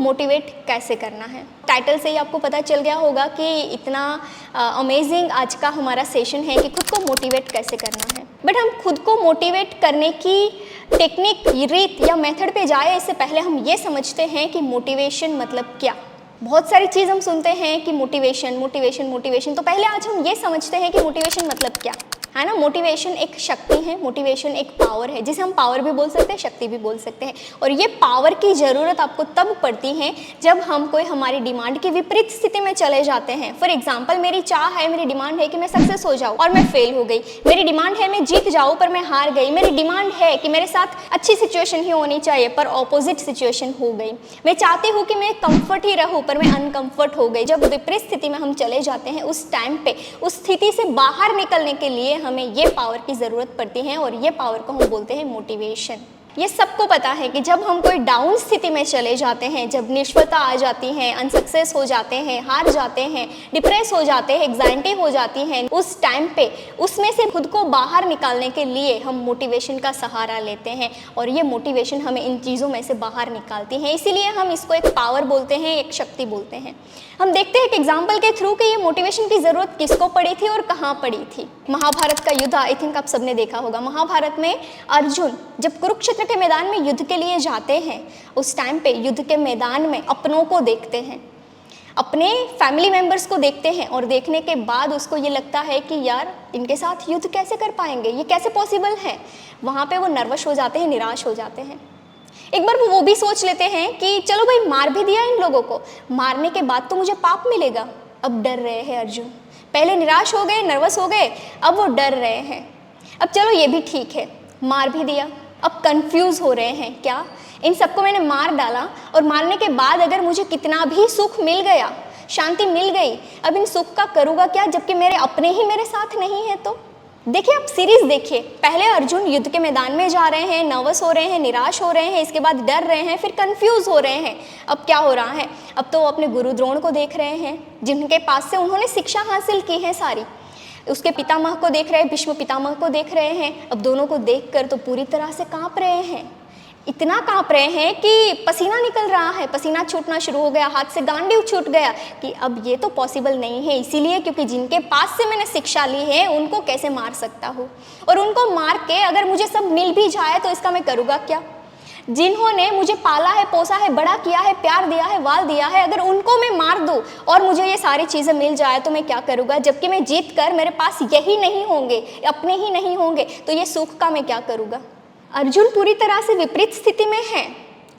Motivate कैसे करना है। टाइटल से ही आपको पता चल गया होगा कि इतना अमेजिंग आज का हमारा सेशन है कि खुद को मोटिवेट कैसे करना है। बट हम खुद को मोटिवेट करने की टेक्निक, रीत या मेथड पे जाए इससे पहले हम ये समझते हैं कि मोटिवेशन मतलब क्या। बहुत सारी चीज़ हम सुनते हैं कि मोटिवेशन मोटिवेशन मोटिवेशन, तो पहले आज हम ये समझते हैं कि मोटिवेशन मतलब क्या है ना। मोटिवेशन एक शक्ति है, मोटिवेशन एक पावर है, जिसे हम पावर भी बोल सकते हैं, शक्ति भी बोल सकते हैं। और ये पावर की ज़रूरत आपको तब पड़ती है जब हम कोई हमारी डिमांड की विपरीत स्थिति में चले जाते हैं। फॉर एग्जाम्पल, मेरी चाह है, मेरी डिमांड है कि मैं सक्सेस हो जाऊँ और मैं फेल हो गई। मेरी डिमांड है मैं जीत जाऊँ पर मैं हार गई। मेरी डिमांड है कि मेरे साथ अच्छी सिचुएशन ही होनी चाहिए पर ऑपोजिट सिचुएशन हो गई। मैं चाहती हूँ कि मैं कंफर्ट ही रहूँ पर मैं अनकंफर्ट हो गई। जब विपरीत स्थिति में हम चले जाते हैं उस टाइम पे उस स्थिति से बाहर निकलने के लिए हमें ये पावर की ज़रूरत पड़ती है और ये पावर को हम बोलते हैं मोटिवेशन। ये सबको पता है कि जब हम कोई डाउन स्थिति में चले जाते हैं, जब निष्फलता आ जाती है, अनसक्सेस हो जाते हैं, हार जाते हैं, डिप्रेस हो जाते हैं, एग्जाइटी हो जाती है, उस टाइम पे उसमें से खुद को बाहर निकालने के लिए हम मोटिवेशन का सहारा लेते हैं और ये मोटिवेशन हमें इन चीज़ों में से बाहर निकालती है। इसीलिए हम इसको एक पावर बोलते हैं, एक शक्ति बोलते हैं। हम देखते हैं एक एग्जाम्पल के थ्रू कि ये मोटिवेशन की ज़रूरत किसको पड़ी थी और कहाँ पड़ी थी। महाभारत का युद्ध आई थिंक आप सबने देखा होगा। महाभारत में अर्जुन जब कुरुक्षेत्र के मैदान में युद्ध के लिए जाते हैं उस टाइम पे युद्ध के मैदान में अपनों को देखते हैं, अपने फैमिली मेम्बर्स को देखते हैं और देखने के बाद उसको ये लगता है कि यार इनके साथ युद्ध कैसे कर पाएंगे, ये कैसे पॉसिबल है। वहाँ पे वो नर्वस हो जाते हैं, निराश हो जाते हैं। एक बार वो भी सोच लेते हैं कि चलो भाई मार भी दिया इन लोगों को, मारने के बाद तो मुझे पाप मिलेगा। अब डर रहे हैं अर्जुन, पहले निराश हो गए, नर्वस हो गए, अब वो डर रहे हैं। अब चलो ये भी ठीक है, मार भी दिया, अब कंफ्यूज हो रहे हैं, क्या इन सबको मैंने मार डाला और मारने के बाद अगर मुझे कितना भी सुख मिल गया, शांति मिल गई, अब इन सुख का करूँगा क्या जबकि मेरे अपने ही मेरे साथ नहीं है। तो देखिए, आप सीरीज देखिए, पहले अर्जुन युद्ध के मैदान में जा रहे हैं, नर्वस हो रहे हैं, निराश हो रहे हैं, इसके बाद डर रहे हैं, फिर कंफ्यूज हो रहे हैं। अब क्या हो रहा है, अब तो वो अपने गुरु द्रोण को देख रहे हैं जिनके पास से उन्होंने शिक्षा हासिल की है सारी। उसके पितामह को देख रहे हैं, भीष्म पितामह को देख रहे हैं। अब दोनों को देखकर तो पूरी तरह से कांप रहे हैं, इतना कांप रहे हैं कि पसीना निकल रहा है, पसीना छूटना शुरू हो गया, हाथ से गांडीव छूट गया कि अब ये तो पॉसिबल नहीं है। इसीलिए क्योंकि जिनके पास से मैंने शिक्षा ली है उनको कैसे मार सकता हूँ, और उनको मार के अगर मुझे सब मिल भी जाए तो इसका मैं करूँगा क्या। जिन्होंने मुझे पाला है, पोसा है, बड़ा किया है, प्यार दिया है, वाल दिया है, अगर उनको मैं मार दूँ और मुझे ये सारी चीज़ें मिल जाए तो मैं क्या करूँगा। जबकि मैं जीत कर मेरे पास यही नहीं होंगे, अपने ही नहीं होंगे, तो ये सुख का मैं क्या करूँगा। अर्जुन पूरी तरह से विपरीत स्थिति में है।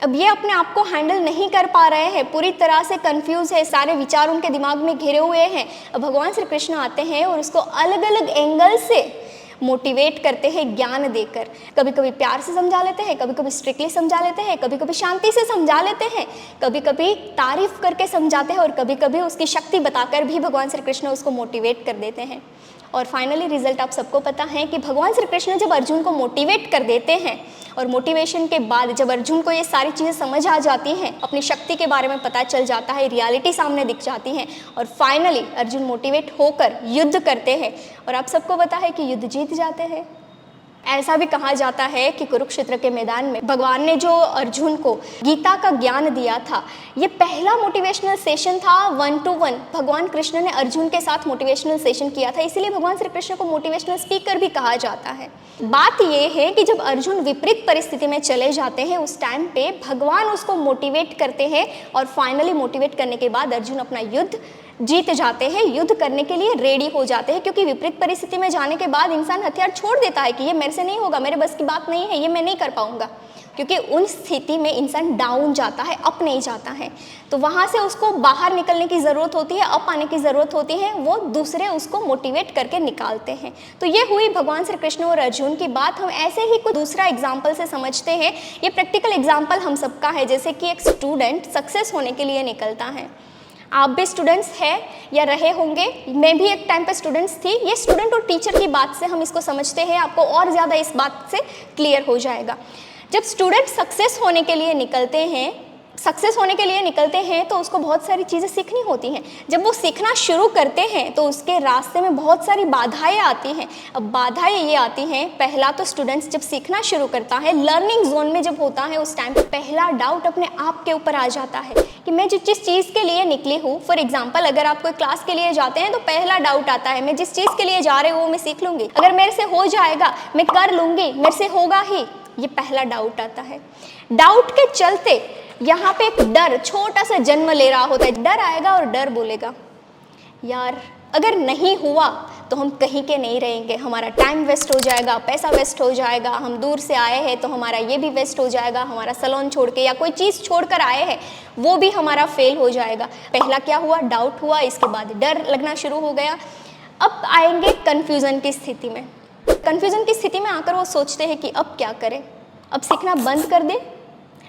अब ये अपने आप को हैंडल नहीं कर पा रहे हैं, पूरी तरह से कंफ्यूज है, सारे विचार उनके दिमाग में घिरे हुए हैं। अब भगवान श्री कृष्ण आते हैं और उसको अलग अलग एंगल से मोटिवेट करते हैं ज्ञान देकर। कभी कभी प्यार से समझा लेते हैं, कभी कभी स्ट्रिक्टली समझा लेते हैं, कभी कभी शांति से समझा लेते हैं, कभी कभी तारीफ करके समझाते हैं और कभी कभी उसकी शक्ति बताकर भी भगवान श्री कृष्ण उसको मोटिवेट कर देते हैं। और फाइनली रिजल्ट आप सबको पता है कि भगवान श्री कृष्ण जब अर्जुन को मोटिवेट कर देते हैं और मोटिवेशन के बाद जब अर्जुन को ये सारी चीज़ें समझ आ जाती हैं, अपनी शक्ति के बारे में पता चल जाता है, रियलिटी सामने दिख जाती है और फाइनली अर्जुन मोटिवेट होकर युद्ध करते हैं और आप सबको पता है कि युद्ध जीत जाते हैं। ऐसा भी कहा जाता है कि कुरुक्षेत्र के मैदान में भगवान ने जो अर्जुन को गीता का ज्ञान दिया था, ये पहला मोटिवेशनल सेशन था 1 to 1। भगवान कृष्ण ने अर्जुन के साथ मोटिवेशनल सेशन किया था, इसीलिए भगवान श्री कृष्ण को मोटिवेशनल स्पीकर भी कहा जाता है। बात ये है कि जब अर्जुन विपरीत परिस्थिति में चले जाते हैं उस टाइम पे भगवान उसको मोटिवेट करते हैं और फाइनली मोटिवेट करने के बाद अर्जुन अपना युद्ध जीत जाते हैं, युद्ध करने के लिए रेडी हो जाते हैं। क्योंकि विपरीत परिस्थिति में जाने के बाद इंसान हथियार छोड़ देता है कि ये मेरे से नहीं होगा, मेरे बस की बात नहीं है, ये मैं नहीं कर पाऊंगा। क्योंकि उन स्थिति में इंसान डाउन जाता है, अप नहीं जाता है, तो वहाँ से उसको बाहर निकलने की ज़रूरत होती है, अप आने की ज़रूरत होती है, वो दूसरे उसको मोटिवेट करके निकालते हैं। तो ये हुई भगवान श्री कृष्ण और अर्जुन की बात। हम ऐसे ही कुछ दूसरा एग्जाम्पल से समझते हैं। ये प्रैक्टिकल एग्जाम्पल हम सबका है, जैसे कि एक स्टूडेंट सक्सेस होने के लिए निकलता है। आप भी स्टूडेंट्स हैं या रहे होंगे, मैं भी एक टाइम पे स्टूडेंट्स थी। ये स्टूडेंट और टीचर की बात से हम इसको समझते हैं, आपको और ज़्यादा इस बात से क्लियर हो जाएगा। जब स्टूडेंट सक्सेस होने के लिए निकलते हैं सक्सेस होने के लिए निकलते हैं तो उसको बहुत सारी चीज़ें सीखनी होती हैं। जब वो सीखना शुरू करते हैं तो उसके रास्ते में बहुत सारी बाधाएं आती हैं। अब बाधाएं ये आती हैं, पहला तो स्टूडेंट्स जब सीखना शुरू करता है, लर्निंग जोन में जब होता है, उस टाइम पे पहला डाउट अपने आप के ऊपर आ जाता है कि मैं जिस चीज़ के लिए निकली हूँ, फॉर एग्जाम्पल अगर आप कोई क्लास के लिए जाते हैं तो पहला डाउट आता है, मैं जिस चीज़ के लिए जा रही हूँ वो मैं सीख लूँगी, अगर मेरे से हो जाएगा मैं कर लूँगी, मेरे से होगा ही, ये पहला डाउट आता है। डाउट के चलते यहाँ पे एक डर छोटा सा जन्म ले रहा होता है। डर आएगा और डर बोलेगा यार अगर नहीं हुआ तो हम कहीं के नहीं रहेंगे, हमारा टाइम वेस्ट हो जाएगा, पैसा वेस्ट हो जाएगा, हम दूर से आए हैं तो हमारा ये भी वेस्ट हो जाएगा, हमारा सैलून छोड़ के या कोई चीज़ छोड़ कर आए हैं वो भी हमारा फेल हो जाएगा। पहला क्या हुआ, डाउट हुआ, इसके बाद डर लगना शुरू हो गया। अब आएंगे कन्फ्यूज़न की स्थिति में। कन्फ्यूज़न की स्थिति में आकर वो सोचते हैं कि अब क्या करें, अब सीखना बंद कर दे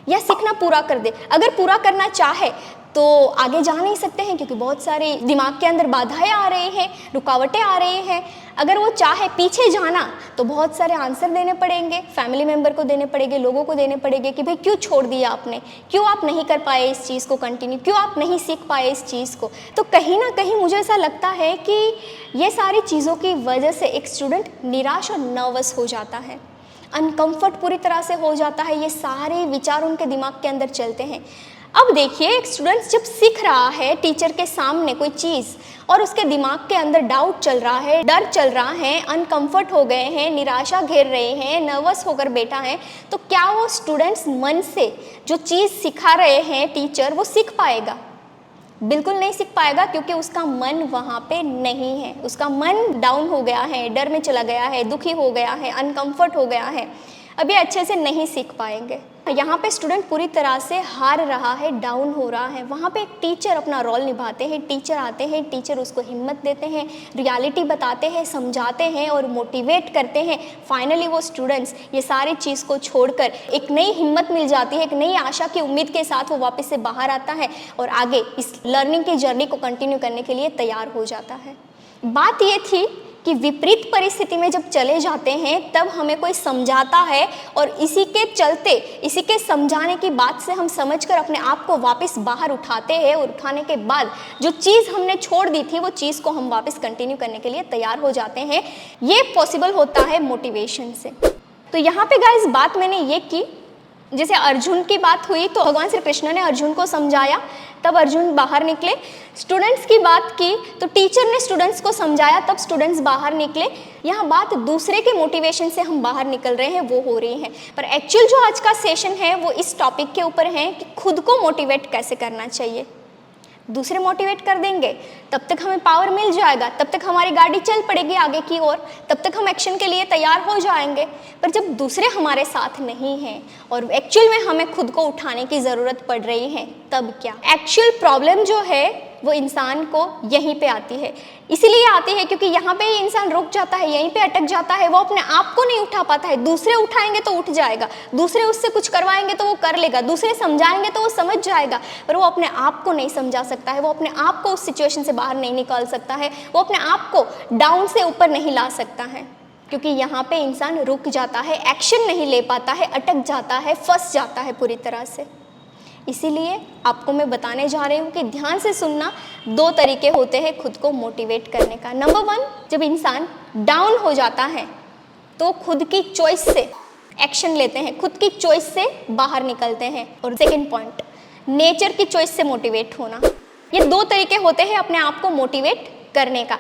या सीखना पूरा कर दे। अगर पूरा करना चाहे तो आगे जा नहीं सकते हैं क्योंकि बहुत सारे दिमाग के अंदर बाधाएं आ रही हैं, रुकावटें आ रही हैं। अगर वो चाहे पीछे जाना तो बहुत सारे आंसर देने पड़ेंगे, फैमिली मेम्बर को देने पड़ेंगे, लोगों को देने पड़ेंगे कि भाई क्यों छोड़ दिया आपने, क्यों आप नहीं कर पाए इस चीज़ को कंटिन्यू, क्यों आप नहीं सीख पाए इस चीज़ को। तो कहीं ना कहीं मुझे ऐसा लगता है कि ये सारी चीज़ों की वजह से एक स्टूडेंट निराश और नर्वस हो जाता है, अनकंफर्ट पूरी तरह से हो जाता है। ये सारे विचार उनके दिमाग के अंदर चलते हैं। अब देखिए एक स्टूडेंट जब सीख रहा है टीचर के सामने कोई चीज़ और उसके दिमाग के अंदर डाउट चल रहा है, डर चल रहा है, अनकंफर्ट हो गए हैं, निराशा घेर रहे हैं, नर्वस होकर बैठा है, तो क्या वो स्टूडेंट्स मन से जो चीज़ सिखा रहे हैं टीचर वो सीख पाएगा? बिल्कुल नहीं सीख पाएगा क्योंकि उसका मन वहाँ पे नहीं है, उसका मन डाउन हो गया है, डर में चला गया है, दुखी हो गया है, अनकंफर्ट हो गया है। अभी अच्छे से नहीं सीख पाएंगे। यहाँ पे स्टूडेंट पूरी तरह से हार रहा है, डाउन हो रहा है। वहाँ पे एक टीचर अपना रोल निभाते हैं, टीचर आते हैं, टीचर उसको हिम्मत देते हैं, रियलिटी बताते हैं, समझाते हैं और मोटिवेट करते हैं। फाइनली वो स्टूडेंट्स ये सारी चीज़ को छोड़कर एक नई हिम्मत मिल जाती है, एक नई आशा की उम्मीद के साथ वो वापस से बाहर आता है और आगे इस लर्निंग की जर्नी को कंटिन्यू करने के लिए तैयार हो जाता है। बात ये थी कि विपरीत परिस्थिति में जब चले जाते हैं तब हमें कोई समझाता है और इसी के चलते, इसी के समझाने की बात से हम समझकर अपने आप को वापस बाहर उठाते हैं और उठाने के बाद जो चीज़ हमने छोड़ दी थी वो चीज़ को हम वापस कंटिन्यू करने के लिए तैयार हो जाते हैं। ये पॉसिबल होता है मोटिवेशन से। तो यहाँ पे गाइस बात मैंने ये की, जैसे अर्जुन की बात हुई तो भगवान श्री कृष्ण ने अर्जुन को समझाया, तब अर्जुन बाहर निकले। स्टूडेंट्स की बात की तो टीचर ने स्टूडेंट्स को समझाया, तब स्टूडेंट्स बाहर निकले। यहाँ बात दूसरे के मोटिवेशन से हम बाहर निकल रहे हैं वो हो रही है, पर एक्चुअल जो आज का सेशन है वो इस टॉपिक के ऊपर है कि खुद को मोटिवेट कैसे करना चाहिए। दूसरे मोटिवेट कर देंगे तब तक हमें पावर मिल जाएगा, तब तक हमारी गाड़ी चल पड़ेगी आगे की ओर, तब तक हम एक्शन के लिए तैयार हो जाएंगे। पर जब दूसरे हमारे साथ नहीं हैं और एक्चुअल में हमें खुद को उठाने की ज़रूरत पड़ रही है, तब क्या? एक्चुअल प्रॉब्लम जो है वो इंसान को यहीं पे आती है। इसीलिए आती है क्योंकि यहाँ पे ही इंसान रुक जाता है, यहीं पे अटक जाता है, वो अपने आप को नहीं उठा पाता है। दूसरे उठाएंगे तो उठ जाएगा, दूसरे उससे कुछ करवाएंगे तो वो कर लेगा, दूसरे समझाएंगे तो वो समझ जाएगा, पर वो अपने आप को नहीं समझा सकता है, वो अपने आप को उस सिचुएशन से बाहर नहीं निकाल सकता है, वो अपने आप को डाउन से ऊपर नहीं ला सकता है, क्योंकि यहाँ पे इंसान रुक जाता है, एक्शन नहीं ले पाता है, अटक जाता है, फंस जाता है पूरी तरह से। इसीलिए आपको मैं बताने जा रही हूँ कि ध्यान से सुनना, दो तरीके होते हैं खुद को मोटिवेट करने का। नंबर 1, जब इंसान डाउन हो जाता है तो खुद की चॉइस से एक्शन लेते हैं, खुद की चॉइस से बाहर निकलते हैं। और सेकंड पॉइंट, नेचर की चॉइस से मोटिवेट होना। ये दो तरीके होते हैं अपने आप को मोटिवेट करने का।